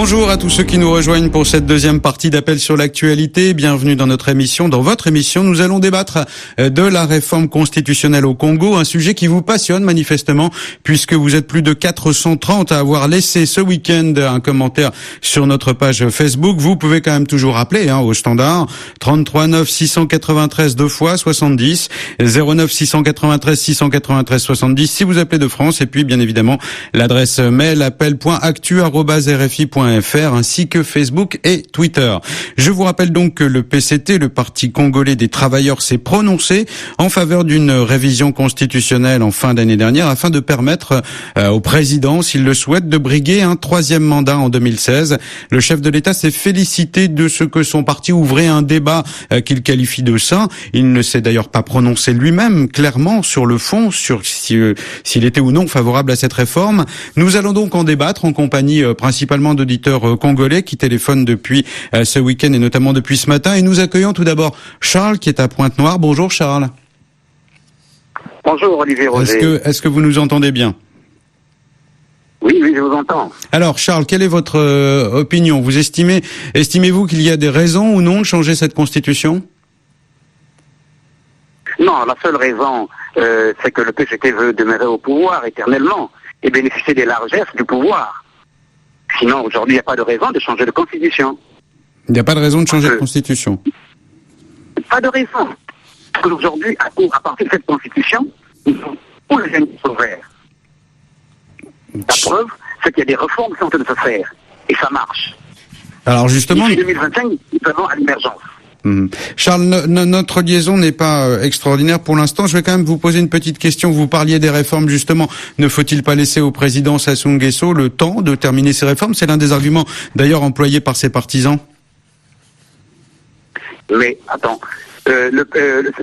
Bonjour à tous ceux qui nous rejoignent pour cette deuxième partie d'Appel sur l'actualité. Bienvenue dans notre émission. Dans votre émission, nous allons débattre de la réforme constitutionnelle au Congo, un sujet qui vous passionne manifestement puisque vous êtes plus de 430 à avoir laissé ce week-end un commentaire sur notre page Facebook. Vous pouvez quand même toujours appeler au standard 33 9 693 2 fois 70 09 693 693 70 si vous appelez de France, et puis bien évidemment l'adresse mail appel.actu@rfi.fr ainsi que Facebook et Twitter. Je vous rappelle donc que le PCT, le Parti congolais des travailleurs, s'est prononcé en faveur d'une révision constitutionnelle en fin d'année dernière afin de permettre au président, s'il le souhaite, de briguer un troisième mandat en 2016. Le chef de l'État s'est félicité de ce que son parti ouvrait un débat qu'il qualifie de sain. Il ne s'est d'ailleurs pas prononcé lui-même clairement sur le fond, sur s'il était ou non favorable à cette réforme. Nous allons donc en débattre en compagnie principalement d'auditeurs congolais qui téléphonent depuis ce week-end et notamment depuis ce matin. Et nous accueillons tout d'abord Charles qui est à Pointe-Noire. Bonjour Charles. Bonjour Olivier Roger. Est-ce que vous nous entendez bien ? Oui, je vous entends. Alors Charles, quelle est votre opinion ? Estimez-vous qu'il y a des raisons ou non de changer cette constitution ? Non, la seule raison, c'est que le PCT veut demeurer au pouvoir éternellement et bénéficier des largesses du pouvoir. Sinon, aujourd'hui, il n'y a pas de raison de changer de constitution. Il n'y a pas de raison de changer de constitution. Pas de raison. Parce qu'aujourd'hui, à partir de cette constitution, tous les jeunes sont verts. La preuve, c'est qu'il y a des réformes qui sont en train de se faire. Et ça marche. Alors justement... D'ici 2025, nous allons à l'émergence. Charles, notre liaison n'est pas extraordinaire pour l'instant. Je vais quand même vous poser une petite question. Vous parliez des réformes, justement. Ne faut-il pas laisser au président Sassou Nguesso le temps de terminer ces réformes ? C'est l'un des arguments, d'ailleurs, employés par ses partisans. Mais, attends, le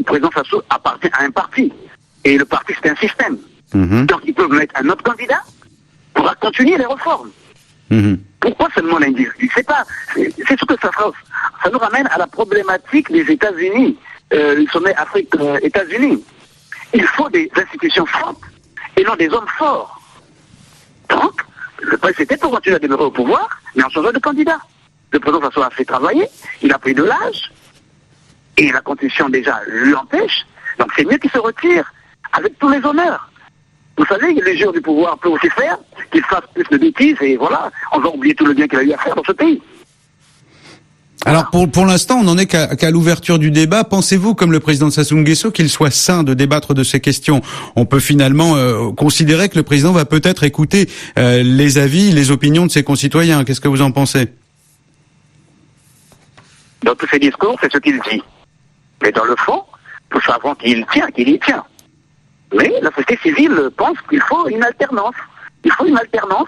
président Sassou appartient à un parti. Et le parti, c'est un système. Donc, ils peuvent mettre un autre candidat pour continuer les réformes. Pourquoi seulement l'individu ? C'est ce que ça fera. Ça nous ramène à la problématique des États-Unis, le sommet Afrique-États-Unis. Il faut des institutions fortes et non des hommes forts. Donc, le PCT peut continuer à demeurer au pouvoir, mais en changeant de candidat. Le président Faso a fait travailler, il a pris de l'âge, et la Constitution déjà lui empêche. Donc c'est mieux qu'il se retire avec tous les honneurs. Vous savez, le jour du pouvoir peut aussi faire qu'il fasse plus de bêtises, et voilà, on va oublier tout le bien qu'il a eu à faire dans ce pays. Alors pour l'instant, on n'en est qu'à l'ouverture du débat. Pensez-vous, comme le président Sassou Nguesso, qu'il soit sain de débattre de ces questions ? On peut finalement considérer que le président va peut-être écouter les avis, les opinions de ses concitoyens. Qu'est-ce que vous en pensez ? Dans tous ses discours, c'est ce qu'il dit. Mais dans le fond, nous savons qu'il y tient. Mais la société civile pense qu'il faut une alternance. Il faut une alternance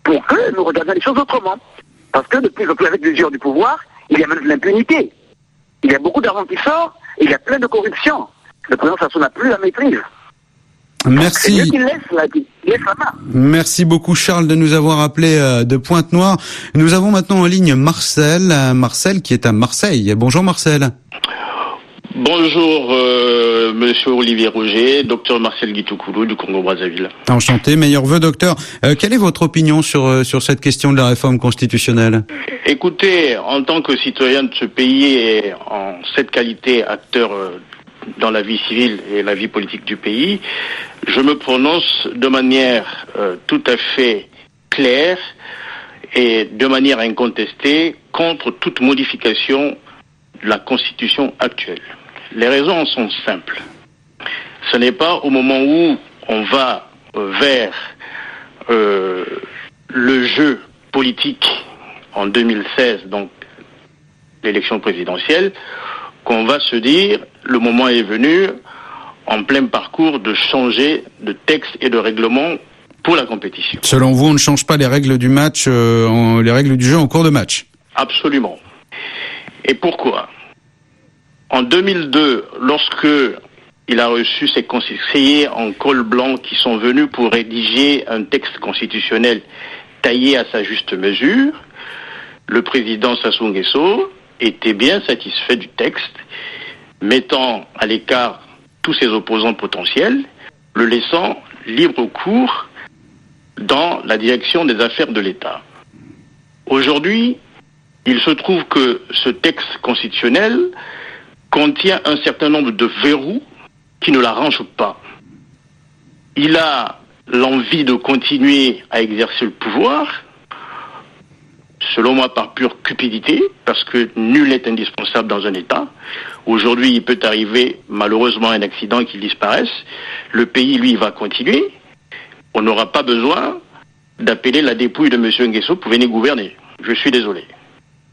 pour que nous regardions les choses autrement. Parce que de plus en plus, avec l'usure du pouvoir, il y a même de l'impunité. Il y a beaucoup d'argent qui sort, et il y a plein de corruption. Le président Sassou n'a plus la maîtrise. Merci. C'est mieux qu'il laisse la main. Merci beaucoup Charles de nous avoir appelé de Pointe-Noire. Nous avons maintenant en ligne Marcel qui est à Marseille. Bonjour Marcel. Bonjour Monsieur Olivier Roger, docteur Marcel Guitoukoulou du Congo-Brazzaville. Enchanté, meilleurs vœux docteur. Quelle est votre opinion sur cette question de la réforme constitutionnelle ? Écoutez, en tant que citoyen de ce pays et en cette qualité acteur dans la vie civile et la vie politique du pays, je me prononce de manière tout à fait claire et de manière incontestée contre toute modification de la Constitution actuelle. Les raisons en sont simples. Ce n'est pas au moment où on va vers le jeu politique en 2016, donc l'élection présidentielle, qu'on va se dire le moment est venu, en plein parcours, de changer de texte et de règlement pour la compétition. Selon vous, on ne change pas les règles du match, les règles du jeu en cours de match ? Absolument. Et pourquoi ? En 2002, lorsque il a reçu ses conseillers en col blanc qui sont venus pour rédiger un texte constitutionnel taillé à sa juste mesure, le président Sassou Nguesso était bien satisfait du texte, mettant à l'écart tous ses opposants potentiels, le laissant libre cours dans la direction des affaires de l'État. Aujourd'hui, il se trouve que ce texte constitutionnel contient un certain nombre de verrous qui ne l'arrangent pas. Il a l'envie de continuer à exercer le pouvoir, selon moi par pure cupidité, parce que nul n'est indispensable dans un État. Aujourd'hui, il peut arriver malheureusement un accident qu'il disparaisse. Le pays, lui, va continuer. On n'aura pas besoin d'appeler la dépouille de M. Nguesso pour venir gouverner. Je suis désolé.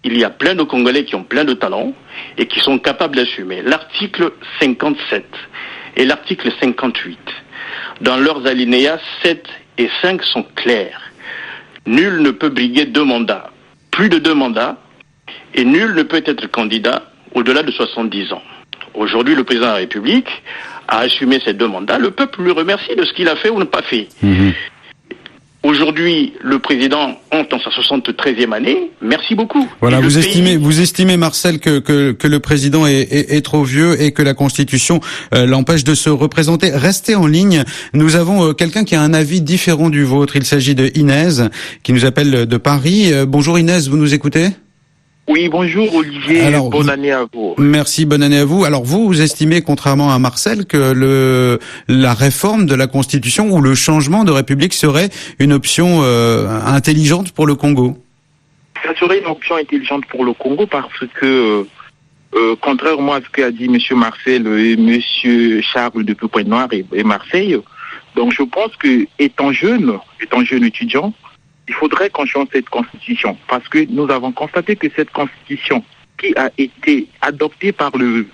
Il y a plein de Congolais qui ont plein de talents et qui sont capables d'assumer. L'article 57 et l'article 58, dans leurs alinéas 7 et 5 sont clairs. Nul ne peut briguer 2 mandats, plus de 2 mandats, et nul ne peut être candidat au-delà de 70 ans. Aujourd'hui, le président de la République a assumé ces 2 mandats. Le peuple lui remercie de ce qu'il a fait ou n'a pas fait. Aujourd'hui, le président entre dans sa 73e année. Merci beaucoup. Voilà, vous estimez, Marcel, que le président est trop vieux et que la Constitution l'empêche de se représenter. Restez en ligne. Nous avons quelqu'un qui a un avis différent du vôtre. Il s'agit de Inès, qui nous appelle de Paris. Bonjour Inès, vous nous écoutez ? Oui, bonjour Olivier, bonne année à vous. Merci, bonne année à vous. Alors vous estimez, contrairement à Marcel, que la réforme de la Constitution ou le changement de République serait une option intelligente pour le Congo ? Ça serait une option intelligente pour le Congo parce que, contrairement à ce qu'a dit M. Marcel et M. Charles depuis Pointe-Noire et Marseille, donc je pense que étant jeune étudiant, il faudrait qu'on change cette constitution parce que nous avons constaté que cette constitution qui a été adoptée par le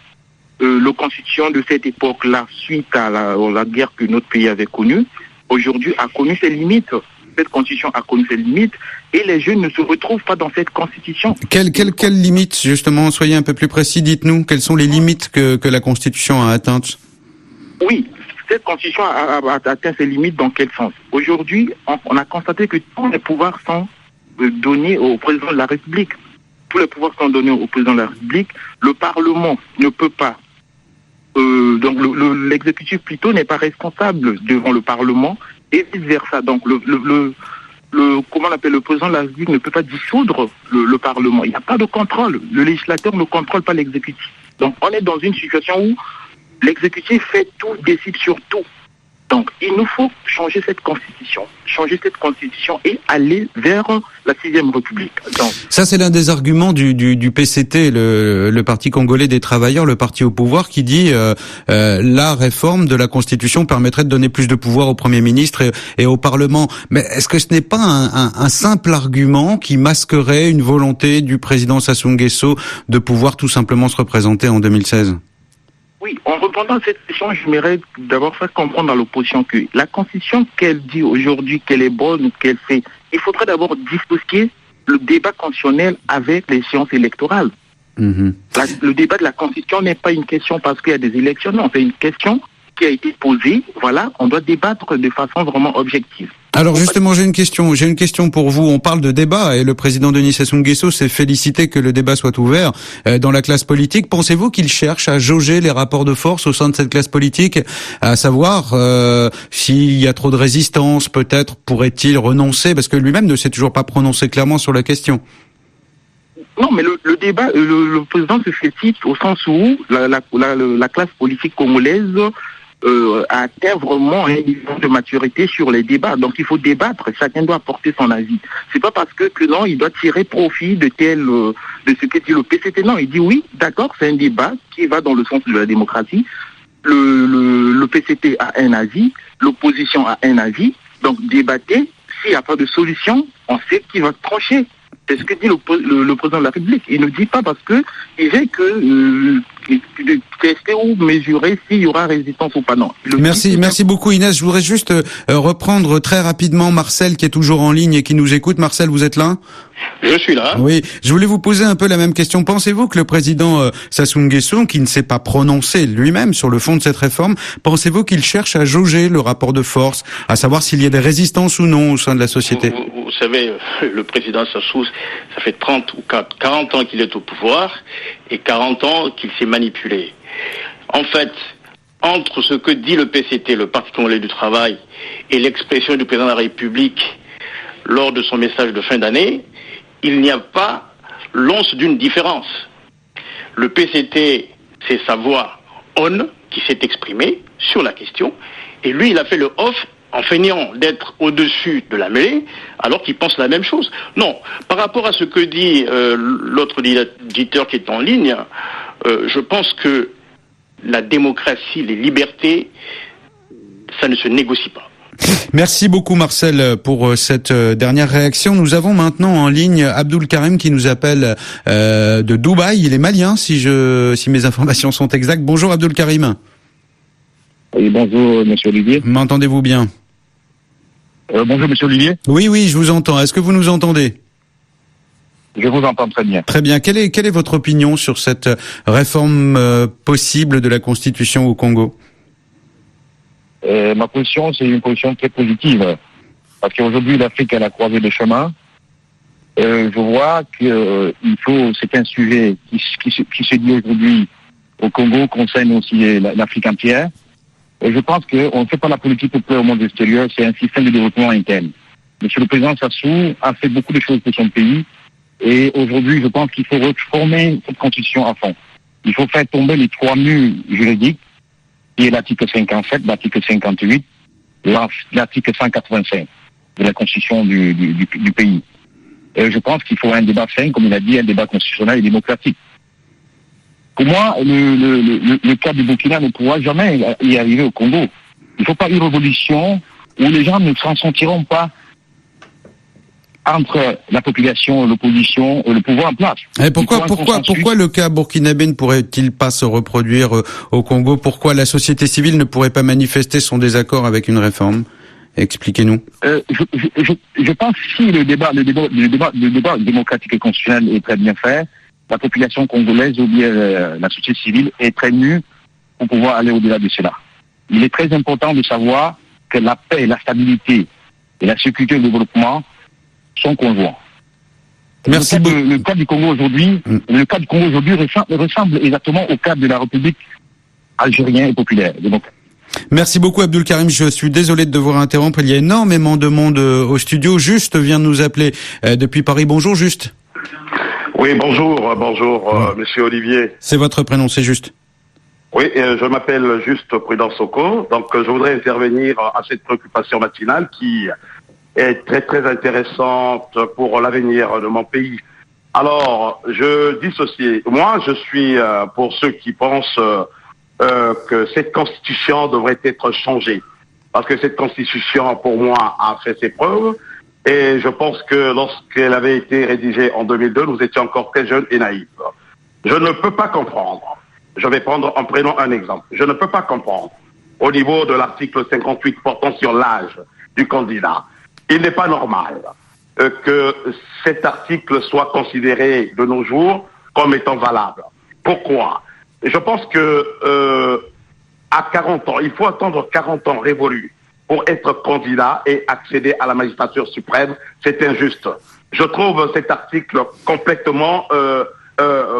constitution de cette époque-là suite à la guerre que notre pays avait connue, aujourd'hui a connu ses limites. Cette constitution a connu ses limites et les jeunes ne se retrouvent pas dans cette constitution. Quelles limites, justement, soyez un peu plus précis, dites-nous, quelles sont les limites que la constitution a atteintes ? Oui. Cette constitution a atteint ses limites dans quel sens ? Aujourd'hui, on a constaté que tous les pouvoirs sont donnés au président de la République. Tous les pouvoirs sont donnés au président de la République. Le Parlement ne peut pas. Donc l'exécutif plutôt n'est pas responsable devant le Parlement et vice-versa. Donc comment on appelle, le président de la République ne peut pas dissoudre le Parlement. Il n'y a pas de contrôle. Le législateur ne contrôle pas l'exécutif. Donc on est dans une situation où l'exécutif fait tout, décide sur tout. Donc, il nous faut changer cette constitution et aller vers la 6e République. Donc, ça, c'est l'un des arguments du PCT, le Parti congolais des travailleurs, le parti au pouvoir, qui dit la réforme de la Constitution permettrait de donner plus de pouvoir au Premier ministre et au Parlement. Mais est-ce que ce n'est pas un simple argument qui masquerait une volonté du président Sassou Nguesso de pouvoir tout simplement se représenter en 2016 ? Oui, en répondant à cette question, j'aimerais d'abord faire comprendre à l'opposition que la Constitution qu'elle dit aujourd'hui qu'elle est bonne ou qu'elle fait, il faudrait d'abord dissocier le débat constitutionnel avec les séances électorales. Le débat de la Constitution n'est pas une question parce qu'il y a des élections, non, c'est une question qui a été posée, voilà, on doit débattre de façon vraiment objective. Alors justement, j'ai une question pour vous. On parle de débat et le président Denis Sassou Nguesso s'est félicité que le débat soit ouvert dans la classe politique. Pensez-vous qu'il cherche à jauger les rapports de force au sein de cette classe politique, à savoir s'il y a trop de résistance, peut-être pourrait-il renoncer, parce que lui-même ne s'est toujours pas prononcé clairement sur la question. Non, mais le débat, le président se félicite au sens où la classe politique congolaise a atteint vraiment un niveau de maturité sur les débats. Donc il faut débattre, chacun doit apporter son avis. C'est pas parce que non, il doit tirer profit de ce que dit le PCT. Non, il dit oui, d'accord, c'est un débat qui va dans le sens de la démocratie. Le PCT a un avis, l'opposition a un avis. Donc débattez, s'il n'y a pas de solution, on sait qui va trancher. C'est ce que dit le président de la République. Il ne dit pas parce que il veut que tester ou mesurer s'il y aura résistance ou pas. Non. Merci beaucoup Inès. Je voudrais juste reprendre très rapidement Marcel qui est toujours en ligne et qui nous écoute. Marcel, vous êtes là ? Je suis là. Oui, je voulais vous poser un peu la même question. Pensez-vous que le président Sassou Nguesso, qui ne s'est pas prononcé lui-même sur le fond de cette réforme, pensez-vous qu'il cherche à jauger le rapport de force, à savoir s'il y a des résistances ou non au sein de la société ? Vous savez, le président Sassou, ça fait 30 ou 40 ans qu'il est au pouvoir et 40 ans qu'il s'est manipulé. En fait, entre ce que dit le PCT, le Parti congolais du travail, et l'expression du président de la République lors de son message de fin d'année, il n'y a pas l'once d'une différence. Le PCT, c'est sa voix on qui s'est exprimée sur la question, et lui, il a fait le off en feignant d'être au-dessus de la mêlée, alors qu'il pense la même chose. Non, par rapport à ce que dit l'autre auditeur qui est en ligne, je pense que la démocratie, les libertés, ça ne se négocie pas. Merci beaucoup Marcel pour cette dernière réaction. Nous avons maintenant en ligne Abdul Karim qui nous appelle de Dubaï. Il est malien si mes informations sont exactes. Bonjour Abdul Karim. Oui, bonjour Monsieur Olivier. M'entendez-vous bien? Bonjour Monsieur Olivier. Oui, je vous entends. Est-ce que vous nous entendez? Je vous entends très bien. Très bien. Quelle est votre opinion sur cette réforme possible de la Constitution au Congo? Ma position, c'est une position très positive. Parce qu'aujourd'hui, l'Afrique est à la croisée des chemins. Je vois que c'est un sujet qui se dit aujourd'hui au Congo, concerne aussi l'Afrique entière. Et je pense qu'on ne fait pas la politique pour plaire au monde extérieur, c'est un système de développement interne. Monsieur le Président Sassou a fait beaucoup de choses pour son pays. Et aujourd'hui, je pense qu'il faut reformer cette constitution à fond. Il faut faire tomber les 3 murs juridiques, qui est l'article 57, l'article 58, l'article 185 de la constitution du pays. Et je pense qu'il faut un débat sain, comme il a dit, un débat constitutionnel et démocratique. Pour moi, le cas du Burkina ne pourra jamais y arriver au Congo. Il ne faut pas une révolution où les gens ne s'en sentiront pas entre la population, l'opposition et le pouvoir en place. Et pourquoi le cas burkinabé ne pourrait-il pas se reproduire au Congo? Pourquoi la société civile ne pourrait pas manifester son désaccord avec une réforme? Expliquez-nous. Je pense que si le débat démocratique et constitutionnel est très bien fait, la population congolaise ou bien la société civile est très nue pour pouvoir aller au-delà de cela. Il est très important de savoir que la paix, la stabilité et la sécurité et le développement sont conjoints. Merci beaucoup. Le cas du Congo aujourd'hui, ressemble exactement au cas de la République algérienne et populaire. Merci beaucoup Abdul Karim, je suis désolé de devoir interrompre, il y a énormément de monde au studio. Juste vient de nous appeler depuis Paris. Bonjour Juste. Oui, bonjour, monsieur Olivier. C'est votre prénom, c'est Juste. Oui, je m'appelle Juste Prudence Soko, donc je voudrais intervenir à cette préoccupation matinale qui est très très intéressante pour l'avenir de mon pays. Alors, je dissocie. Moi, je suis pour ceux qui pensent que cette constitution devrait être changée. Parce que cette constitution, pour moi, a fait ses preuves. Et je pense que lorsqu'elle avait été rédigée en 2002, nous étions encore très jeunes et naïfs. Je ne peux pas comprendre. Je vais prendre en prenant un exemple. Je ne peux pas comprendre au niveau de l'article 58 portant sur l'âge du candidat. Il n'est pas normal que cet article soit considéré de nos jours comme étant valable. Pourquoi? Je pense que à 40 ans, il faut attendre 40 ans révolus pour être candidat et accéder à la magistrature suprême. C'est injuste. Je trouve cet article complètement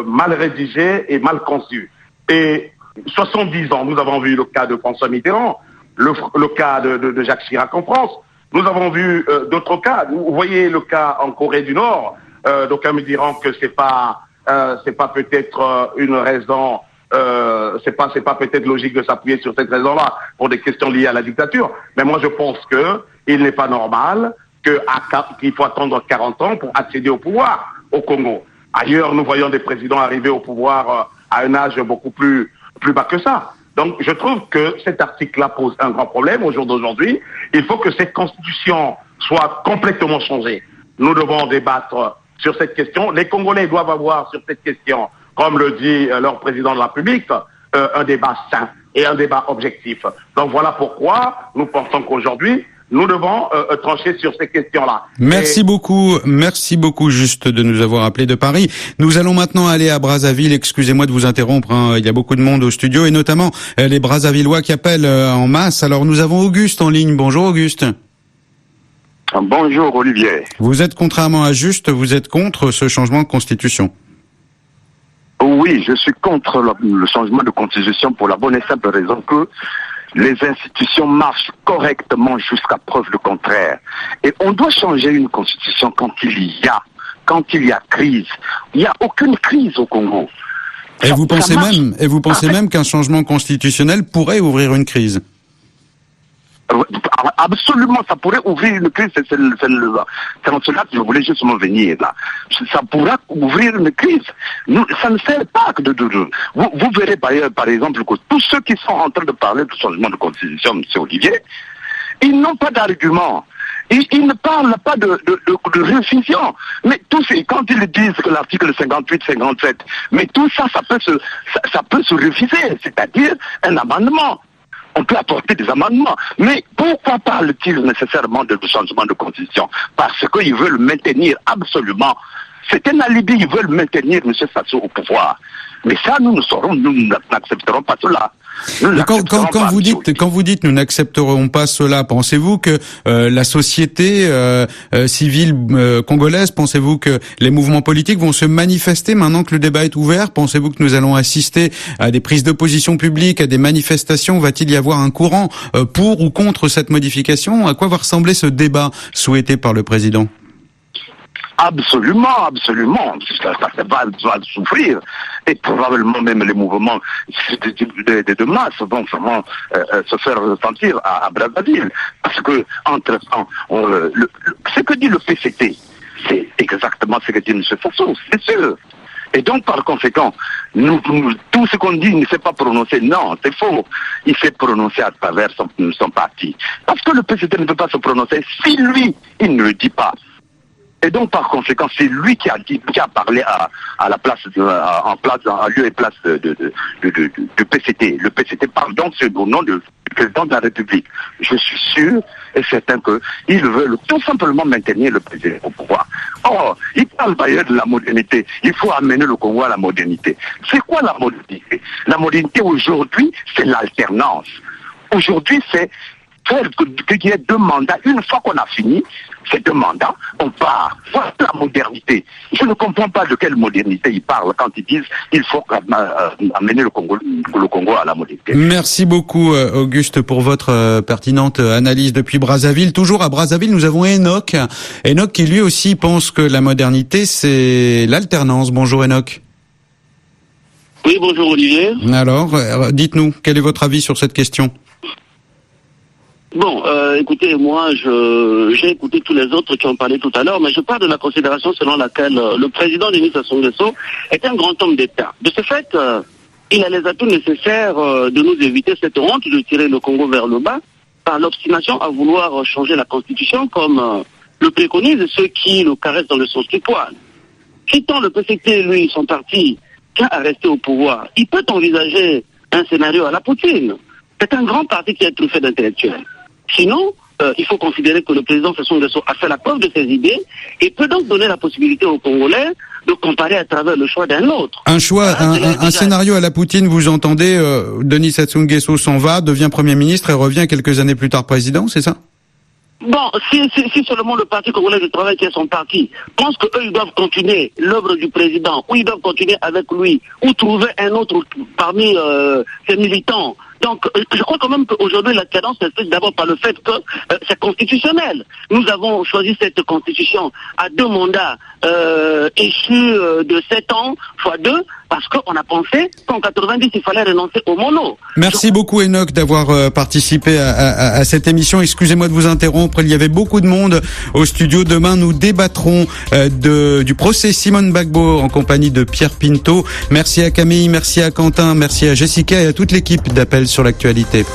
mal rédigé et mal conçu. Et 70 ans, nous avons vu le cas de François Mitterrand, le cas de Jacques Chirac en France. Nous avons vu d'autres cas. Vous voyez le cas en Corée du Nord. D'aucuns me diront que c'est pas peut-être une raison. C'est pas peut-être logique de s'appuyer sur cette raison-là pour des questions liées à la dictature. Mais moi, je pense que il n'est pas normal qu'il faut attendre 40 ans pour accéder au pouvoir au Congo. Ailleurs, nous voyons des présidents arriver au pouvoir à un âge beaucoup plus bas que ça. Donc, je trouve que cet article-là pose un grand problème au jour d'aujourd'hui. Il faut que cette constitution soit complètement changée. Nous devons débattre sur cette question. Les Congolais doivent avoir sur cette question, comme le dit leur président de la République, un débat sain et un débat objectif. Donc voilà pourquoi nous pensons qu'aujourd'hui, nous devons trancher sur ces questions-là. Merci beaucoup Juste de nous avoir appelé de Paris. Nous allons maintenant aller à Brazzaville. Excusez-moi de vous interrompre, il y a beaucoup de monde au studio et notamment les Brazzavillois qui appellent en masse. Alors nous avons Auguste en ligne. Bonjour Auguste. Bonjour Olivier. Vous êtes, contrairement à Juste, vous êtes contre ce changement de constitution? Oui, je suis contre le changement de constitution pour la bonne et simple raison que les institutions marchent correctement jusqu'à preuve du contraire. Et on doit changer une constitution quand il y a quand il y a crise. Il n'y a aucune crise au Congo. Et vous pensez même qu'un changement constitutionnel pourrait ouvrir une crise? Absolument, ça pourrait ouvrir une crise, c'est en cela que je voulais justement venir là. Ça pourra ouvrir une crise. Ça ne sert pas que vous verrez par exemple que tous ceux qui sont en train de parler du changement de constitution, M. Olivier, ils n'ont pas d'argument. Ils ne parlent pas de révision. Mais quand ils disent que l'article 58, 57, mais tout ça, ça peut se réviser, c'est-à-dire un amendement. On peut apporter des amendements. Mais pourquoi parlent-ils nécessairement de changement de constitution? Parce qu'ils veulent maintenir absolument. C'est un alibi, ils veulent maintenir M. Sassou au pouvoir. Mais ça, nous n'accepterons pas cela. Quand vous dites nous n'accepterons pas cela, pensez-vous que la société civile congolaise, pensez-vous que les mouvements politiques vont se manifester maintenant que le débat est ouvert? Pensez-vous que nous allons assister à des prises de position publiques, à des manifestations? Va-t-il y avoir un courant pour ou contre cette modification? À quoi va ressembler ce débat souhaité par le président? Absolument. Ça va souffrir. Et probablement même les mouvements de masse vont vraiment se faire sentir à Brazzaville. Parce que, entre-temps, ce que dit le PCT, c'est exactement ce que dit M. Sassou, c'est sûr. Et donc, par conséquent, tout ce qu'on dit ne s'est pas prononcé. Non, c'est faux. Il s'est prononcé à travers son parti. Parce que le PCT ne peut pas se prononcer si lui, il ne le dit pas. Et donc, par conséquent, c'est lui qui a parlé à la place, en lieu et place du PCT. Le PCT parle donc au nom du président de la République. Je suis sûr et certain qu'ils veulent tout simplement maintenir le président au pouvoir. Or, ils parlent d'ailleurs de la modernité. Il faut amener le Congo à la modernité. C'est quoi la modernité? La modernité aujourd'hui, c'est l'alternance. Aujourd'hui, c'est faire qu'il y ait 2 mandats. Une fois qu'on a fini ces 2 mandats, on part. Voilà la modernité. Je ne comprends pas de quelle modernité ils parlent quand ils disent qu'il faut amener le Congo à la modernité. Merci beaucoup Auguste pour votre pertinente analyse depuis Brazzaville. Toujours à Brazzaville, nous avons Enoch. Enoch qui lui aussi pense que la modernité c'est l'alternance. Bonjour Enoch. Oui, bonjour Olivier. Alors, dites-nous, quel est votre avis sur cette question? Bon, écoutez, moi, j'ai écouté tous les autres qui ont parlé tout à l'heure, mais je pars de la considération selon laquelle le président Denis Sassou Nguesso est un grand homme d'État. De ce fait, il a les atouts nécessaires de nous éviter cette honte de tirer le Congo vers le bas par l'obstination à vouloir changer la Constitution comme le préconisent ceux qui le caressent dans le sens du poil. Quittant le PCT, lui, son parti, tient à rester au pouvoir, il peut envisager un scénario à la Poutine. C'est un grand parti qui est truffé d'intellectuels. Sinon, il faut considérer que le président Sassou Nguesso a fait la preuve de ses idées et peut donc donner la possibilité aux Congolais de comparer à travers le choix d'un autre. Un scénario à la Poutine, vous entendez, Denis Sassou Nguesso s'en va, devient Premier ministre et revient quelques années plus tard président, c'est ça? Bon, si seulement le Parti congolais du travail, qui est son parti, pense qu'eux, ils doivent continuer l'œuvre du président, ou ils doivent continuer avec lui, ou trouver un autre parmi ses militants. Donc, je crois quand même qu'aujourd'hui, la cadence s'explique d'abord par le fait que c'est constitutionnel. Nous avons choisi cette constitution à 2 mandats échus de 7 ans fois 2, parce qu'on a pensé qu'en 90, il fallait renoncer au mono. Merci beaucoup Enoch d'avoir participé à cette émission. Excusez-moi de vous interrompre, il y avait beaucoup de monde au studio. Demain, nous débattrons du procès Simone Gbagbo en compagnie de Pierre Pinto. Merci à Camille, merci à Quentin, merci à Jessica et à toute l'équipe d'Appel sur l'actualité.